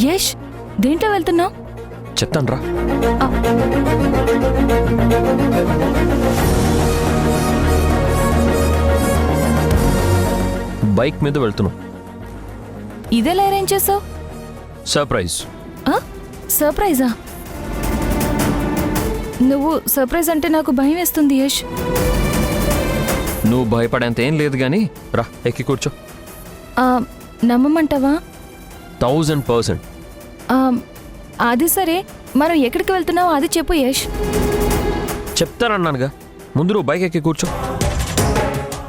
యష్, దేంట్లో వెళ్తున్నావు? చెప్తాను రా. బైక్ మీద వెళ్తున్నావు. ఇదెలా అరేంజ్ చేసావు? సర్ప్రైజ్. సర్ప్రైజా? నువ్వు సర్ప్రైజ్ అంటే నాకు భయం వేస్తుంది యష్. నువ్వు భయపడేంత ఏం లేదు కానీ రా, ఎక్కి కూర్చో. నమ్మమంటావా? 1000%. అది సరే, మనం ఎక్కడికి వెళ్తున్నావు అది చెప్పు యష్. చెప్తానన్నానుగా, ముందు నువ్వు బైక్ ఎక్కి కూర్చో.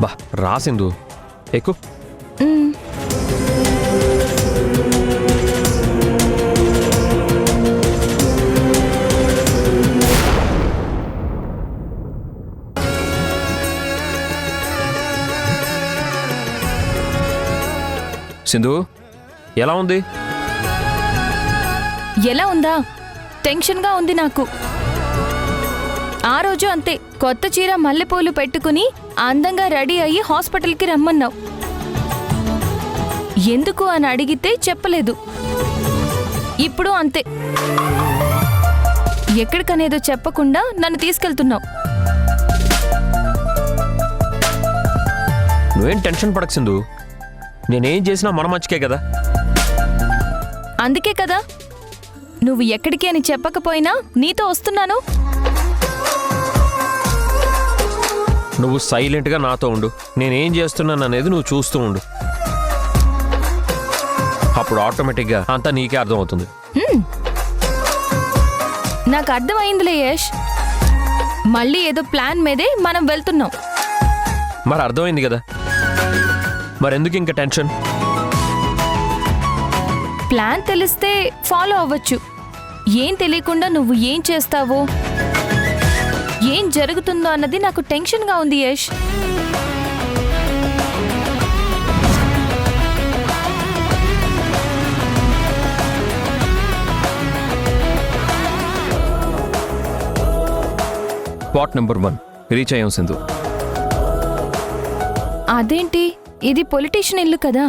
బా రాసిందు, ఎక్కు. సింధు, ఎలా ఉంది? ఎలా ఉందా? టెన్షన్గా ఉంది నాకు. ఆ రోజు అంతే, కొత్త చీర మల్లెపూలు పెట్టుకుని అందంగా రెడీ అయ్యి హాస్పిటల్కి రమ్మన్నావు. ఎందుకు అని అడిగితే చెప్పలేదు. ఇప్పుడు అంతే, ఎక్కడికనేదో చెప్పకుండా నన్ను తీసుకెళ్తున్నావు. నువ్వేం టెన్షన్ పడకు సింధు, నేనేం చేసినా మన మంచికే కదా. అందుకే కదా నువ్వు ఎక్కడికి అని చెప్పకపోయినా నీతో వస్తున్నాను. నువ్వు సైలెంట్గా నాతో ఉండు, నేనేం చేస్తున్నాను అనేది నువ్వు చూస్తూ ఉండు. అప్పుడు ఆటోమేటిక్గా అంతా నీకే అర్థమవుతుంది. నాకు అర్థమైందిలే యష్, మళ్ళీ ఏదో ప్లాన్ మీదే మనం వెళ్తున్నాం. మరి అర్థమైంది కదా, మరెందుకు ఇంకా టెన్షన్? ప్లాన్ తెలిస్తే ఫాలో అవ్వచ్చు. ఏం తెలియకుండా నువ్వు ఏం చేస్తావో, ఏం జరుగుతుందో అన్నది నాకు టెన్షన్గా ఉంది యష్. స్పాట్ నెంబర్ 1 రీచ్ అయ్యాం సింధు. అదేంటి, ఇది పొలిటీషియన్ ఇల్లు కదా,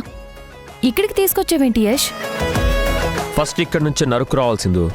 ఇక్కడికి తీసుకొచ్చావేంటి యష్? ఫస్ట్ ఇక్కడ నుంచి నరుకు రావాల్సిందు.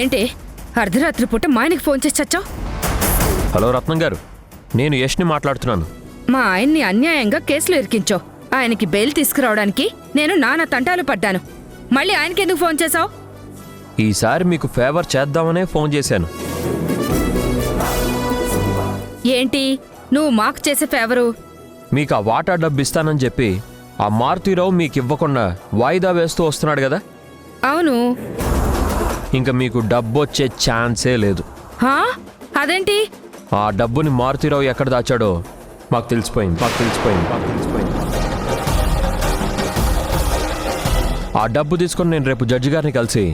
ఏంటి అర్ధరాత్రి పూట మా ఆయనకి ఫోన్ చేసి చచ్చావు? హలో రత్నం గారు, నేను యష్ని మాట్లాడుతున్నాను. మా ఆయన్ని అన్యాయంగా కేసులో ఇరికించావు. ఆయనకి బెయిల్ తీసుకురావడానికి నేను నానా తంటాలు పడ్డాను. మళ్ళీ ఆయనకి ఎందుకు ఫోన్ చేశావు? ఈసారి మీకు ఫేవర్ చేద్దామనే ఫోన్ చేశాను. ఏంటి నువ్వు మాకు చేసే ఫేవరు? మీకు ఆ వాటా డబ్బు ఇస్తానని చెప్పి ఆ మారుతీరావు మీకు ఇవ్వకుండా వాయిదా వేస్తూ వస్తున్నాడు కదా. అవును. ఇంకా మీకు డబ్బు వచ్చే ఛాన్సే లేదు. అదేంటి? ఆ డబ్బుని మారుతీరావు ఎక్కడ దాచాడో మాకు తెలిసిపోయింది. ఆ డబ్బు తీసుకొని నేను రేపు జడ్జి గారిని కలిసి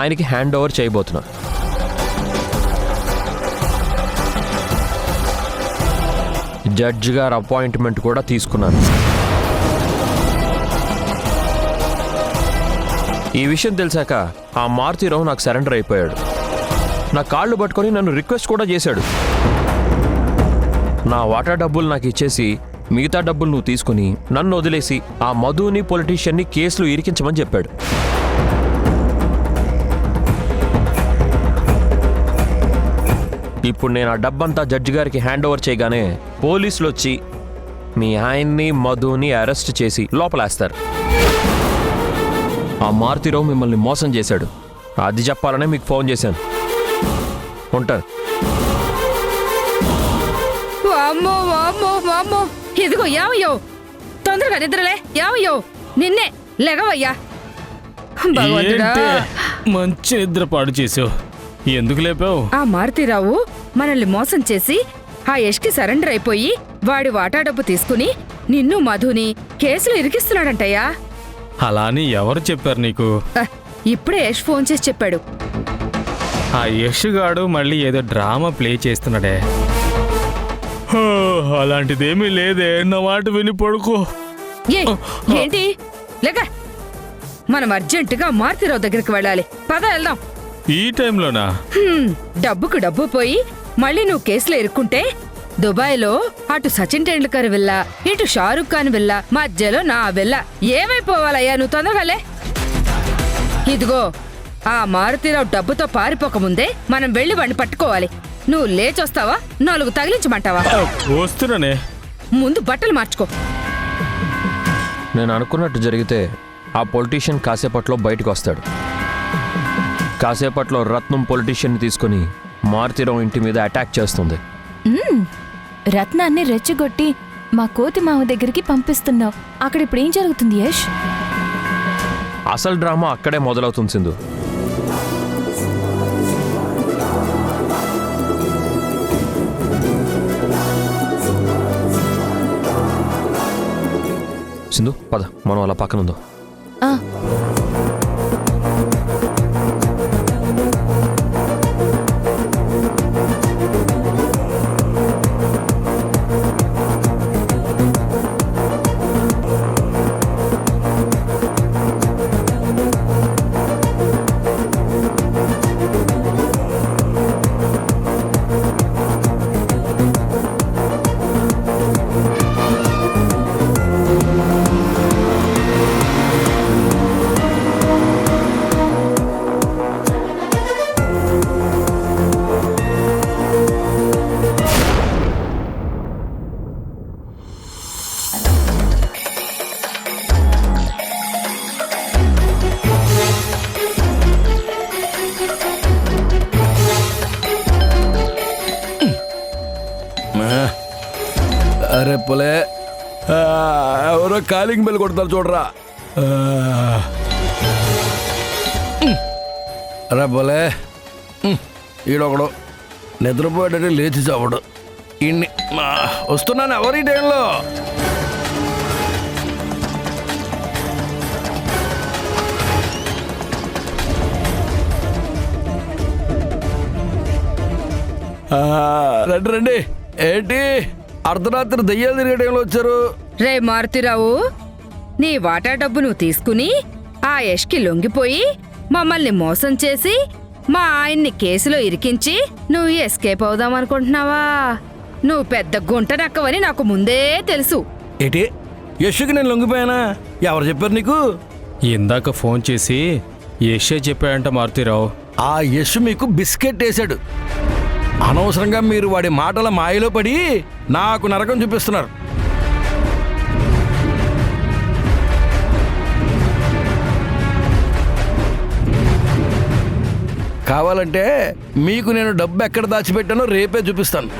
ఆయనకి హ్యాండ్ ఓవర్ చేయబోతున్నా. జడ్జి గారు అపాయింట్మెంట్ కూడా తీసుకున్నాను. ఈ విషయం తెలిసాక ఆ మారుతీరావు నాకు సరెండర్ అయిపోయాడు. నా కాళ్ళు పట్టుకొని నన్ను రిక్వెస్ట్ కూడా చేశాడు. నా వాటా డబ్బులు నాకు ఇచ్చేసి మిగతా డబ్బులు నువ్వు తీసుకుని నన్ను వదిలేసి ఆ మధుని పొలిటీషియన్ని కేసులు ఇరికించమని చెప్పాడు. ఇప్పుడు నేను ఆ డబ్బంతా జడ్జి గారికి హ్యాండ్ ఓవర్ చేయగానే పోలీసులు వచ్చి మీ ఆయన్ని మధుని అరెస్ట్ చేసి లోపలేస్తారు. ఆ మారుతీరావు మిమ్మల్ని మోసం చేశాడు, అది చెప్పాలనే మీకు ఫోన్ చేశాను. ఉంటారు. ఇదిగో యావయ్యో, తొందరగా నిద్రలే. యావయ్యో, నిన్నే లెగవయ్యా. మంచి నిద్ర పాడు చేసావు, ఎందుకు లేపావు? ఆ మారుతీరావు మనల్ని మోసం చేసి ఆ యష్కి సరెండర్ అయిపోయి వాడి వాటా డబ్బు తీసుకుని నిన్ను మధుని కేసులు ఇరికిస్తున్నాడంటయ్యా. అలా అని ఎవరు చెప్పారు నీకు? ఇప్పుడే యష్ ఫోన్ చేసి చెప్పాడు. ఆ యష్ గాడు మళ్ళీ ఏదో డ్రామా ప్లే చేస్తున్నాడే. హో, అలాంటిదేమీ లేదే, నా మాట విని పడుకో. ఏంటి లేక మనం అర్జెంటుగా మారుతిరావు దగ్గరికి వెళ్ళాలి. పద వెళ్దాం. ఈ టైంలోనా? డబ్బుకు డబ్బు పోయి మళ్ళీ నువ్వు కేసులో ఇరుక్కుంటే దుబాయ్లో అటు సచిన్ టెండూల్కర్ విల్లా, ఇటు షారుఖ్ ఖాన్ విల్లా, మధ్యలో నా విల్లా. ఏమైపోవాలయ్యా, నువ్వు తొందరగాలే. ఇదిగో ఆ మారుతిరావు డబ్బుతో పారిపోకముందే మనం వెళ్ళి వాడిని పట్టుకోవాలి. నువ్వు లేచొస్తావా, 4 తగిలించమంటావా? వస్తున్నానే. ముందు బట్టలు మార్చుకో. నేను అనుకున్నట్టు జరిగితే ఆ పొలిటీషియన్ కాసేపట్లో బయటకు వస్తాడు. కాసేపట్లో రత్నం పొలిటీషియన్ని తీసుకుని మారుతిరావు ఇంటి మీద అటాక్ చేస్తుంది. రత్నాన్ని రెచ్చగొట్టి మా కోతి మామ దగ్గరికి పంపిస్తున్నావు. అక్కడ ఇప్పుడు ఏం జరుగుతుంది యష్? అసలు డ్రామా అక్కడే మొదలవుతుంది సింధు. సింధు పద, మనం అలా పక్కనుందో. ఆ, అరే పొలే, ఎవరో కాలింగ్ బెల్ కొడతారు చూడరా. అరే పొలే, ఈడొకడు నిద్రపోయాడంటే లేచి చావడు. ఇన్ని వస్తున్నాను ఎవరి టైంలో. రండి రండి. ఏంటి అర్ధరాత్రి దయ్యాలు తిరిగే టైంలో వచ్చారు? రే మారుతిరావు, నీ వాటా డబ్బు నువ్వు తీసుకుని ఆ యష్కి లొంగిపోయి మమ్మల్ని మోసం చేసి మా ఆయన్ని కేసులో ఇరికించి నువ్వు ఎస్కేప్ అవుదాం అనుకుంటున్నావా? నువ్వు పెద్ద గుంట నక్కవని నాకు ముందే తెలుసు. ఏంటి యష్కి నేను లొంగిపోయానా? ఎవరు చెప్పారు నీకు? ఇందాక ఫోన్ చేసి యషే చెప్పాడంట మారుతిరావు. ఆ యష్ మీకు బిస్కెట్ వేశాడు. అనవసరంగా మీరు వాడి మాటల మాయలో పడి నాకు నరకం చూపిస్తున్నారు. కావాలంటే మీకు నేను డబ్బు ఎక్కడ దాచిపెట్టానో రేపే చూపిస్తాను.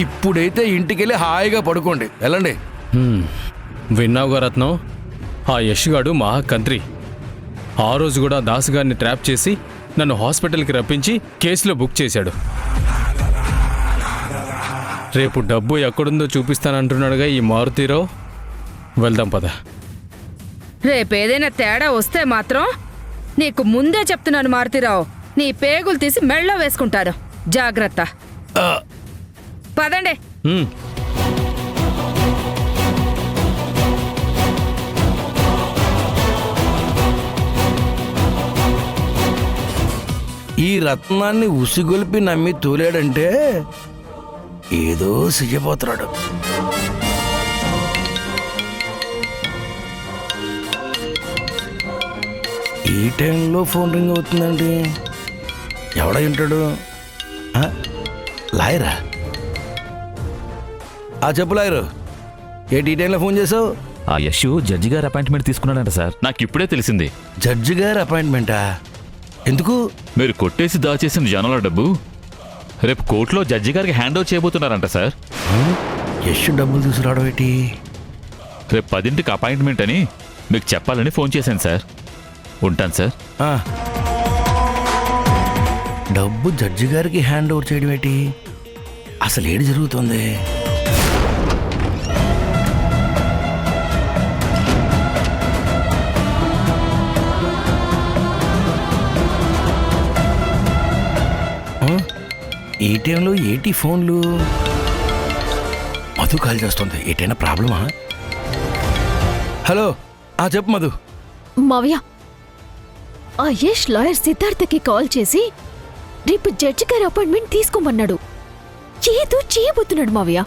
ఇప్పుడైతే ఇంటికెళ్ళి హాయిగా పడుకోండి. వెళ్ళండి. విన్నావుగా రత్నం, ఆ యష్ గాడు మహా కంత్రి. ఆ రోజు కూడా దాసు గారిని ట్రాప్ చేసి నన్ను హాస్పిటల్కి రప్పించి కేసులో బుక్ చేశాడు. రేపు డబ్బు ఎక్కడుందో చూపిస్తానంటున్నాడుగా ఈ మారుతిరావు. వెళ్దాం పద. రేపేదైనా తేడా వస్తే మాత్రం నీకు ముందే చెప్తున్నాను మారుతిరావు, నీ పేగులు తీసి మెళ్ళో వేసుకుంటాను. జాగ్రత్త. పదండి. ఈ రత్నాన్ని ఉసిగొలిపి నమ్మి తోలాడంటే ఏదో సిగ్గిపోతున్నాడు. ఈ టైంలో ఫోన్ రింగ్ అవుతుందండి. ఎవడై ఉంటాడు? లాయరా? చెప్పు లాయరు, ఏంటి ఈ టైంలో ఫోన్ చేసావు? ఆ యష్ జడ్జి గారి అపాయింట్మెంట్ తీసుకున్నాడంట సార్. నాకు ఇప్పుడే తెలిసింది. జడ్జి గారి అపాయింట్మెంటా? ఎందుకు? మీరు కొట్టేసి దాచేసిన జనాల డబ్బు రేపు కోర్టులో జడ్జి గారికి హ్యాండ్ ఓవర్ చేయబోతున్నారంట సార్. యష్ డబ్బులు తీసుకురావడం ఏంటి? రేపు 10ంటికి అపాయింట్మెంట్ అని మీకు చెప్పాలని ఫోన్ చేశాను సార్. ఉంటాను సార్. డబ్బు జడ్జి గారికి హ్యాండ్ ఓవర్ చేయడం ఏంటి? అసలు ఏడు జరుగుతుంది? ఈ టైంలో ఏటి ఫోన్లు? మధు కాల్ చేస్తుంది. ఏటైనా ప్రాబ్లమా? హలో, చెప్పు మధు. మావయ్య, ఆ యష్ లాయర్ సిద్ధార్థకి కాల్ చేసి రేపు జడ్జి గారి అపాయింట్మెంట్ తీసుకోమన్నాడు. ఏదో చేయబోతున్నాడు మావయ్య.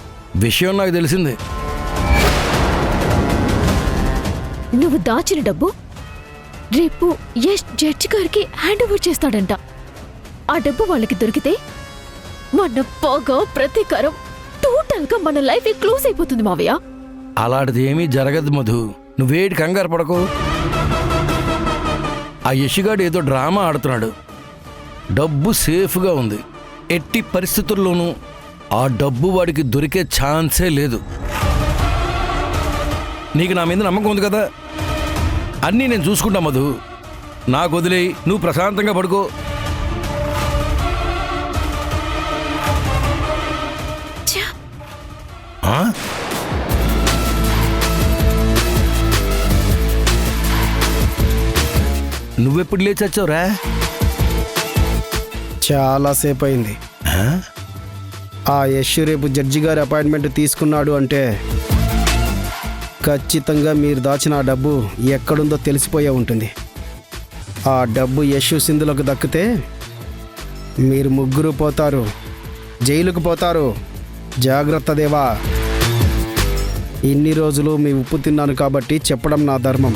విషయం నాకు తెలిసింది. నువ్వు దాచిన డబ్బు రేపు యష్ జడ్జి గారికి హ్యాండ్ ఓవర్ చేస్తాడంట. ఆ డబ్బు వాళ్ళకి దొరికితే మన పగ ప్రతీకారం టోటల్ గా మన లైఫ్ క్లోజ్ అయిపోతుంది మావయ్య. అలాంటిది ఏమీ జరగదు మధు. నువ్వేటి కంగారు పడకు. ఆ యశిగాడు ఏదో డ్రామా ఆడుతున్నాడు. డబ్బు సేఫ్గా ఉంది. ఎట్టి పరిస్థితుల్లోనూ ఆ డబ్బు వాడికి దొరికే ఛాన్సే లేదు. నీకు నా మీద నమ్మకం ఉంది కదా? అన్నీ నేను చూసుకుంటా మధు. నాకు వదిలేయి, నువ్వు ప్రశాంతంగా పడుకో. నువ్వెప్పుడు లేచొచ్చావురా? చాలాసేపు అయింది. ఆ యశ్ రేపు జడ్జి గారి అపాయింట్మెంట్ తీసుకున్నాడు అంటే ఖచ్చితంగా మీరు దాచిన ఆ డబ్బు ఎక్కడుందో తెలిసిపోయే ఉంటుంది. ఆ డబ్బు యశ్ సింధులకు దక్కితే మీరు ముగ్గురు పోతారు, జైలుకు పోతారు. జాగ్రత్త దేవా. ఇన్ని రోజులు మీ ఉప్పు తిన్నాను కాబట్టి చెప్పడం నా ధర్మం.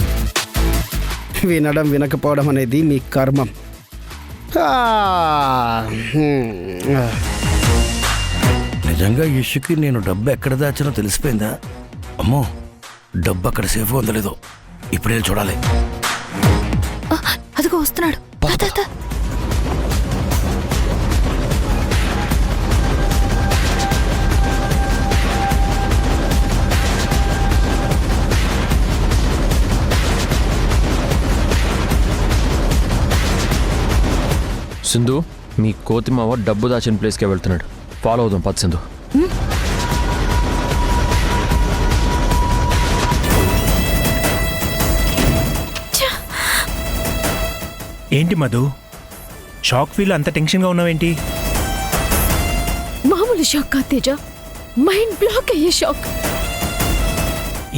వినడం వినకపోవడం అనేది మీ కర్మం. నిజంగా యశుకి నేను డబ్బు ఎక్కడ దాచానో తెలిసిపోయిందా? అమ్మో, డబ్బు అక్కడ సేఫ్గా ఉందో లేదో ఇప్పుడే చూడాలి. అదిగో వస్తున్నాడు. సింధు, మీ కోతిమావ డబ్బు దాచిన ప్లేస్కే వెళ్తున్నాడు. ఫాలో అవుదాం పద సింధు. ఏంటి మధు, షాక్ ఫీల్ అంత టెన్షన్గా ఉన్నావేంటి? మామూలు షాక్ కాదు తేజ, మైండ్ బ్లాక్ అయ్యే షాక్.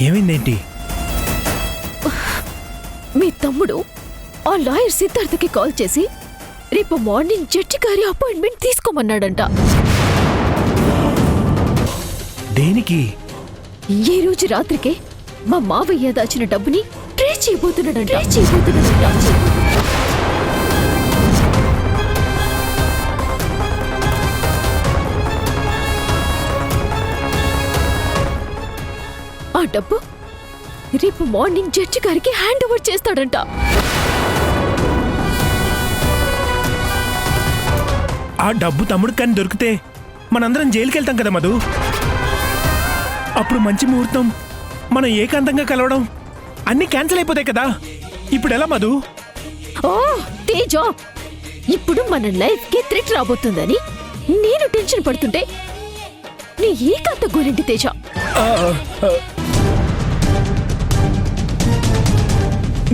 ఏమైందేంటి? మీ తమ్ముడు ఆ లాయర్ సిద్ధార్థకి కాల్ చేసి రేపు మార్నింగ్ జడ్జి గారి అపాయింట్మెంట్ తీసుకోమన్నాడంట. దేనికి? ఈ రోజు రాత్రికే మా మావయ్య దాచిన డబ్బుని ట్రేస్ చేయబోతున్నాడంట. ఆ డబ్బు రేపు మార్నింగ్ జడ్జి గారికి హ్యాండ్ ఓవర్ చేస్తాడంట. ఆ డబ్బు తమ్ముడు కానీ దొరికితే మనందరం జైలుకి వెళ్తాం కదా మధు. అప్పుడు మంచి ముహూర్తం, మనం ఏకాంతంగా కలవడం అన్నీ క్యాన్సిల్ అయిపోతాయి కదా. ఇప్పుడు ఎలా మధు? ఓ తేజ, ఇప్పుడు మన లైఫ్ కి థ్రెట్ రాబోతుందని నేను టెన్షన్ పడుతుంటే నీ ఏకాంత గోరెంటి తేజ.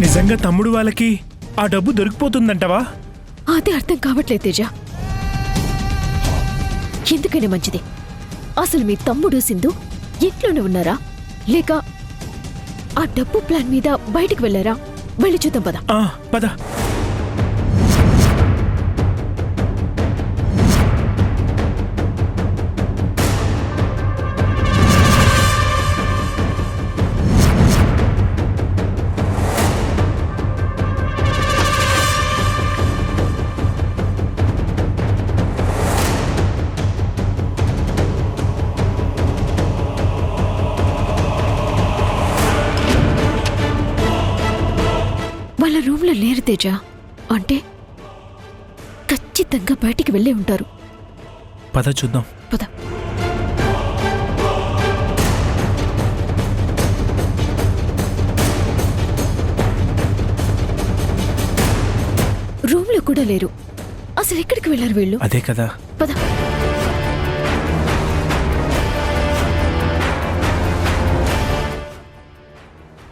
నిజంగా తమ్ముడు వాళ్ళకి ఆ డబ్బు దొరికిపోతుందంటవా? అదే అర్థం కావట్లేదు తేజ. ఎందుకనే మంచిది. అసలు మీ తమ్ముడు సింధు ఇంట్లోనే ఉన్నారా, లేక ఆ డబ్బు ప్లాన్ మీద బయటికి వెళ్ళారా? వెళ్ళి చూద్దాం పద. పద. వాళ్ళ రూమ్లో లేరు తేజ. అంటే ఖచ్చితంగా బయటికి వెళ్ళే ఉంటారు. పద చూద్దాం. పద. రూమ్లో కూడా లేరు. అసలు ఎక్కడికి వెళ్ళారు వీళ్ళు? అదే కదా. పద.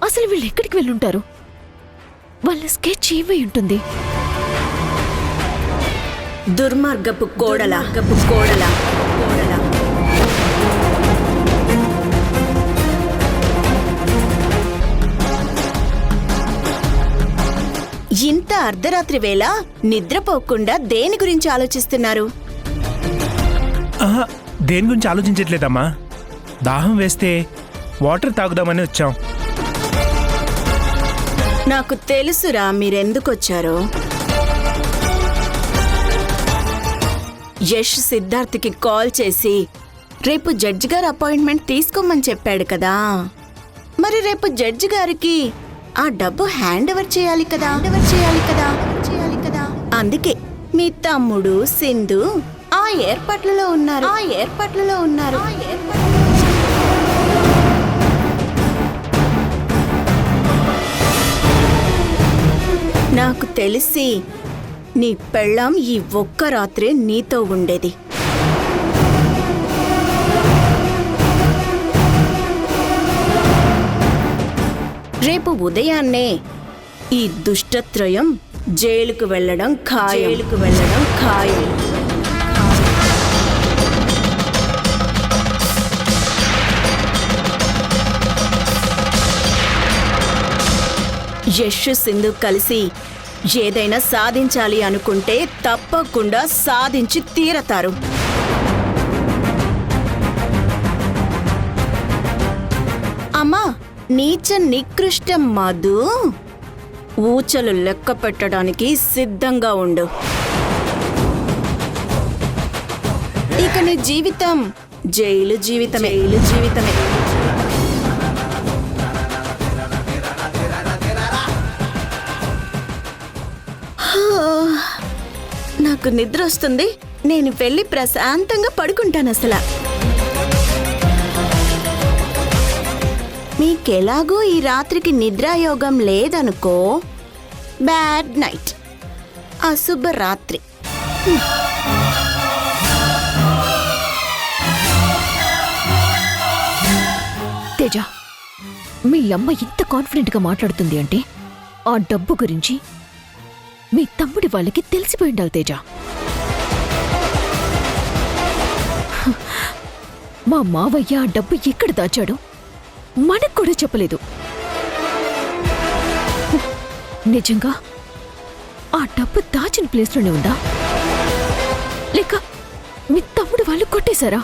అసలు వీళ్ళు ఎక్కడికి వెళ్ళుంటారు? వాళ్ళ స్కెచ్ ఏమై ఉంటుంది? దుర్మార్గపు కోడలా కోడలా కోడలా. ఇంత అర్ధరాత్రి వేళ నిద్రపోకుండా దేని గురించి ఆలోచిస్తున్నారు? ఆహా, దేని గురించి ఆలోచించట్లేదమ్మా. దాహం వేస్తే వాటర్ తాగుదామని వచ్చాం. నాకు తెలుసురా మీరెందుకొచ్చారో. యష్ సిద్ధార్థ్కి కాల్ చేసి రేపు జడ్జి గారు అపాయింట్మెంట్ తీసుకోమని చెప్పాడు కదా. మరి రేపు జడ్జి గారికి ఆ డబ్బు హ్యాండ్ ఓవర్ చేయాలి కదా. అందుకే మీ తమ్ముడు సింధు ఆ ఏర్పాట్లలో ఉన్నారు. నాకు తెలిసి నీ పెళ్ళాం ఈ ఒక్క రాత్రే నీతో ఉండేది. రేపు ఉదయాన్నే ఈ దుష్టత్రయం జైలుకు వెళ్ళడం ఖాయం. యష్ సింధు కలిసి ఏదైనా సాధించాలి అనుకుంటే తప్పకుండా సాధించి తీరతారు. అమ్మా, నీచ నికృష్టం మధు, ఊచలు లెక్క పెట్టడానికి సిద్ధంగా ఉండు. ఇక నీ జీవితం జైలు జీవితమే. నాకు నిద్ర వస్తుంది. నేను వెళ్ళి ప్రశాంతంగా పడుకుంటాను. అసలు మీకెలాగో ఈ రాత్రికి నిద్రాయోగం లేదనుకో, బ్యాడ్ నైట్, అశుభ రాత్రి. తేజ, మీ అమ్మ ఇంత కాన్ఫిడెంట్గా మాట్లాడుతుంది అంటే ఆ డబ్బు గురించి మీ తమ్ముడి వాళ్ళకి తెలిసిపోయి ఉండాలి తేజ. మా మావయ్య ఆ డబ్బు ఎక్కడ దాచాడు మనకు కూడా చెప్పలేదు. నిజంగా ఆ డబ్బు దాచిన ప్లేస్లోనే ఉందా, లేక మీ తమ్ముడు వాళ్ళు కొట్టేశారా?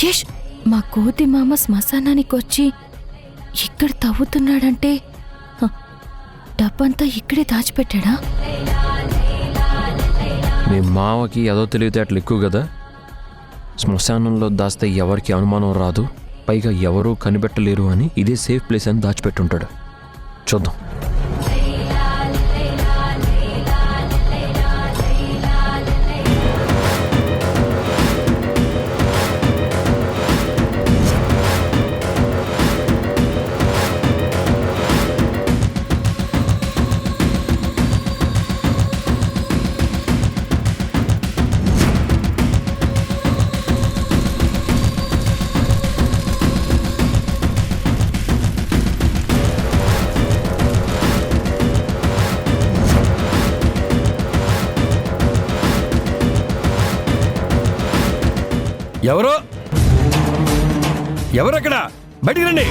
యష్, మా కోతి మామ శ్మశానానికి వచ్చి ఇక్కడ తవ్వుతున్నాడంటే డబ్బంతా ఇక్కడే దాచిపెట్టాడా? మీ మావకి ఏదో తెలివితేటలు ఎక్కువ కదా. శ్మశానంలో దాస్తే ఎవరికి అనుమానం రాదు, పైగా ఎవరూ కనిపెట్టలేరు అని ఇదే సేఫ్ ప్లేస్ అని దాచిపెట్టుంటాడు. చూద్దాం. ఎవరో ఎవరక్కడ? బయటికి రండి.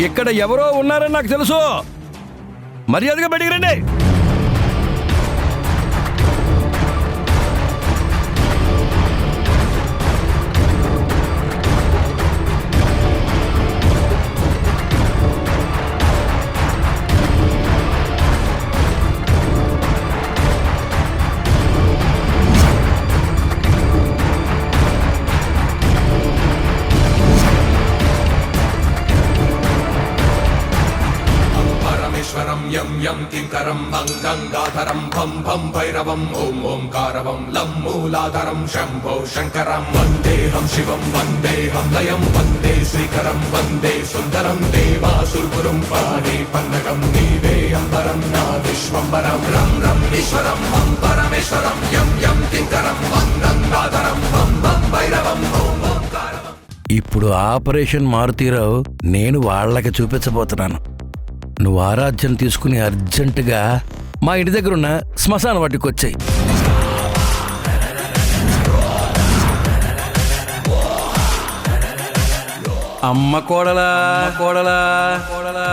ఇక్కడ ఎవరో ఉన్నారని నాకు తెలుసు. మర్యాదగా బయటికి రండి. యం యం కింకరం గంగాధరం భం భం భైరవం ఓం ఓంకారవం లం మూలాధరం శంభో శంకరం వందేహం శివం వందేహం లయం వందే శ్రీకరం వందే సుందరం దేవాసురుపురం పాడే పన్నగం నీవే అంబరం నా విశ్వంబరం రం రం ఈశ్వరం హం పరమేశ్వరం యం యం కింకరం గంగాధరం భం భం భైరవం ఓం ఓంకారవం. ఇప్పుడు ఆపరేషన్ మారుతీరావు నేను వాళ్ళకి చూపించబోతున్నాను. నువ్వు ఆరాధ్యం తీసుకుని అర్జెంటుగా మా ఇంటి దగ్గర ఉన్న శ్మశాన వాటికి వచ్చాయి. అమ్మ కోడలా కోడలా కోడలా